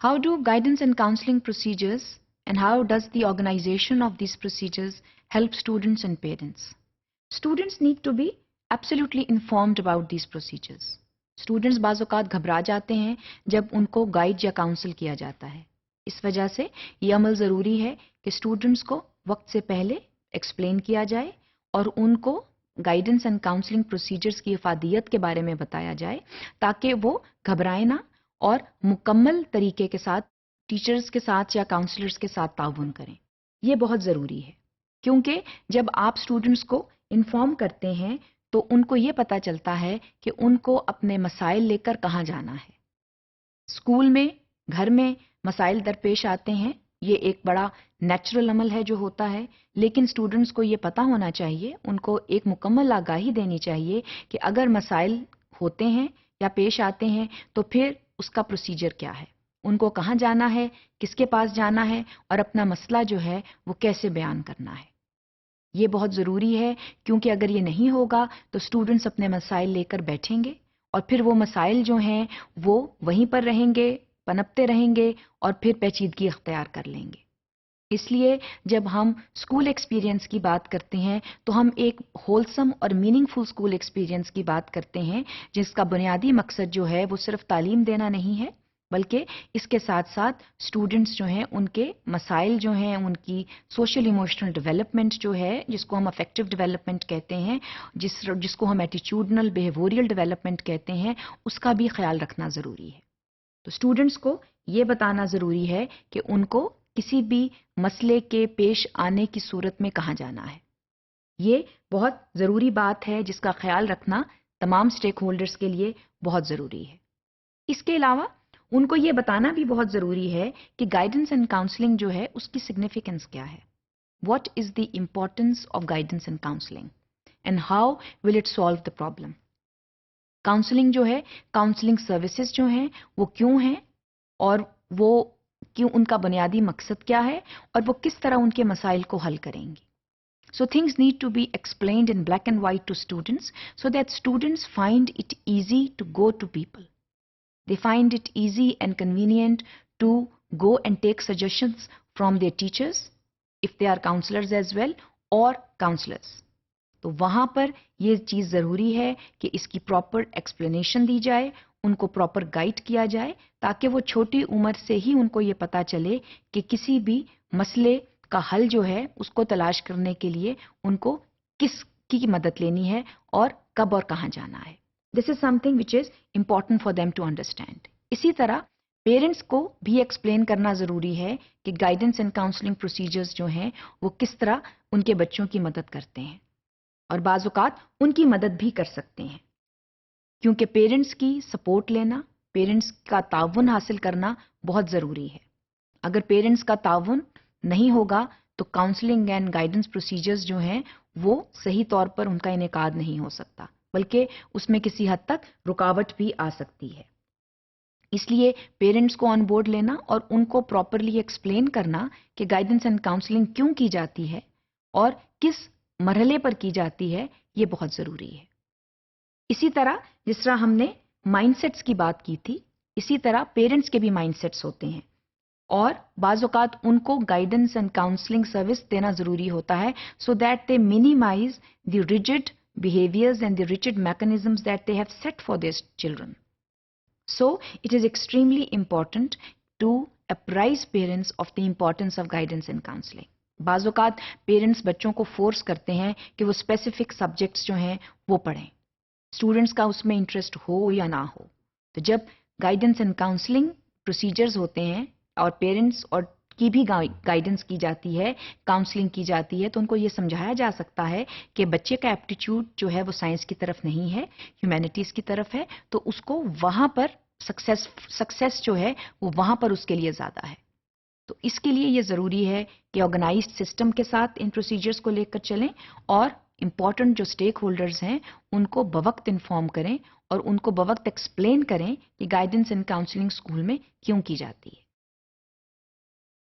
How do guidance and counseling procedures and how does the organization of these procedures help students and parents? Students need to be absolutely informed about these procedures. Students بعض اوقات گھبرا جاتے ہیں جب ان کو guide یا council کیا جاتا ہے. اس وجہ سے یہ عمل ضروری ہے کہ اسٹوڈنٹس کو وقت سے پہلے ایکسپلین کیا جائے اور ان کو گائیڈنس اینڈ کاؤنسلنگ پروسیجرز کی افادیت کے بارے میں بتایا جائے تاکہ وہ گھبرائیں نہ اور مکمل طریقے کے ساتھ ٹیچرز کے ساتھ یا کاؤنسلرز کے ساتھ تعاون کریں. یہ بہت ضروری ہے کیونکہ جب آپ اسٹوڈنٹس کو انفارم کرتے ہیں تو ان کو یہ پتہ چلتا ہے کہ ان کو اپنے مسائل لے کر کہاں جانا ہے. اسکول میں، گھر میں مسائل درپیش آتے ہیں، یہ ایک بڑا نیچرل عمل ہے جو ہوتا ہے، لیکن اسٹوڈنٹس کو یہ پتہ ہونا چاہیے، ان کو ایک مکمل آگاہی دینی چاہیے کہ اگر مسائل ہوتے ہیں یا پیش آتے ہیں تو پھر اس کا پروسیجر کیا ہے، ان کو کہاں جانا ہے، کس کے پاس جانا ہے اور اپنا مسئلہ جو ہے وہ کیسے بیان کرنا ہے. یہ بہت ضروری ہے کیونکہ اگر یہ نہیں ہوگا تو اسٹوڈنٹس اپنے مسائل لے کر بیٹھیں گے اور پھر وہ مسائل جو ہیں وہ وہیں پر رہیں گے، پنپتے رہیں گے اور پھر پیچیدگی اختیار کر لیں گے. اس لیے جب ہم اسکول ایکسپیرینس کی بات کرتے ہیں تو ہم ایک ہولسم اور میننگ فل اسکول ایکسپیرینس کی بات کرتے ہیں جس کا بنیادی مقصد جو ہے وہ صرف تعلیم دینا نہیں ہے بلکہ اس کے ساتھ ساتھ اسٹوڈنٹس جو ہیں ان کے مسائل جو ہیں، ان کی سوشل ایموشنل ڈیولپمنٹ جو ہے جس کو ہم افیکٹو ڈیولپمنٹ کہتے ہیں، جس کو ہم ایٹیچیوڈنل بیہیویئرل ڈیولپمنٹ کہتے ہیں، اس کا بھی خیال رکھنا ضروری ہے. تو اسٹوڈنٹس کو یہ بتانا ضروری ہے کہ ان کو کسی بھی مسئلے کے پیش آنے کی صورت میں کہاں جانا ہے. یہ بہت ضروری بات ہے جس کا خیال رکھنا تمام اسٹیک ہولڈرز کے لیے بہت ضروری ہے. اس کے علاوہ ان کو یہ بتانا بھی بہت ضروری ہے کہ گائیڈنس اینڈ کاؤنسلنگ جو ہے اس کی سگنیفیکنس کیا ہے. What is the importance of guidance and counselling and how will it solve the problem. Counselling جو ہے، کاؤنسلنگ سروسز جو ہیں وہ کیوں ہیں اور وہ کیوں، ان کا بنیادی مقصد کیا ہے اور وہ کس طرح ان کے مسائل کو حل کریں گی. So things need to be explained in black and white to students so that students find it easy to go to people. They find it easy and convenient to go and take suggestions from their teachers, if they are counselors as well, or counselors. تو وہاں پر یہ چیز ضروری ہے کہ اس کی proper explanation دی جائے، ان کو پراپر گائیڈ کیا جائے تاکہ وہ چھوٹی عمر سے ہی ان کو یہ پتا چلے کہ کسی بھی مسئلے کا حل جو ہے اس کو تلاش کرنے کے لیے ان کو کس کی مدد لینی ہے اور کب اور کہاں جانا ہے. This is something which is important for them to understand. اسی طرح پیرنٹس کو بھی ایکسپلین کرنا ضروری ہے کہ گائیڈنس اینڈ کاؤنسلنگ پروسیجرز جو ہیں وہ کس طرح ان کے بچوں کی مدد کرتے ہیں اور بعض اوقات ان کی مدد بھی کر سکتے ہیں کیونکہ پیرنٹس کی سپورٹ لینا، پیرنٹس کا تعاون حاصل کرنا بہت ضروری ہے. اگر پیرنٹس کا تعاون نہیں ہوگا تو کاؤنسلنگ اینڈ گائیڈنس پروسیجرز جو ہیں وہ صحیح طور پر ان کا انعقاد نہیں ہو سکتا بلکہ اس میں کسی حد تک رکاوٹ بھی آ سکتی ہے. اس لیے پیرنٹس کو آن بورڈ لینا اور ان کو پراپرلی ایکسپلین کرنا کہ گائیڈنس اینڈ کاؤنسلنگ کیوں کی جاتی ہے اور کس مرحلے پر کی جاتی ہے، یہ بہت ضروری ہے. اسی طرح جس طرح ہم نے مائنڈ سیٹس کی بات کی تھی، اسی طرح پیرنٹس کے بھی مائنڈ سیٹس ہوتے ہیں اور بعض اوقات ان کو گائیڈنس اینڈ کاؤنسلنگ سروس دینا ضروری ہوتا ہے so that they minimize the rigid behaviors and the rigid mechanisms that they have set for their children. So it is extremely important to apprise parents of the importance of guidance and counseling. بعض اوقات parents بچوں کو force کرتے ہیں کہ وہ specific subjects جو ہیں وہ پڑھیں، اسٹوڈنٹس کا اس میں انٹرسٹ ہو یا نہ ہو. تو جب گائیڈنس اینڈ کاؤنسلنگ پروسیجرز ہوتے ہیں اور پیرنٹس اور کی بھی گائیڈنس کی جاتی ہے، کاؤنسلنگ کی جاتی ہے، تو ان کو یہ سمجھایا جا سکتا ہے کہ بچے کا ایپٹیچیوڈ جو ہے وہ سائنس کی طرف نہیں ہے، ہیومینٹیز کی طرف ہے، تو اس کو وہاں پر سکسیس جو ہے وہ وہاں پر اس کے لیے زیادہ ہے. تو اس کے لیے یہ ضروری ہے کہ آرگنائزڈ سسٹم کے ساتھ ان پروسیجرز کو لے کر چلیں اور امپورٹنٹ جو اسٹیک ہولڈرز ہیں ان کو بوقت انفارم کریں اور ان کو بوقت ایکسپلین کریں کہ گائیڈنس اینڈ کاؤنسلنگ اسکول میں کیوں کی جاتی ہے.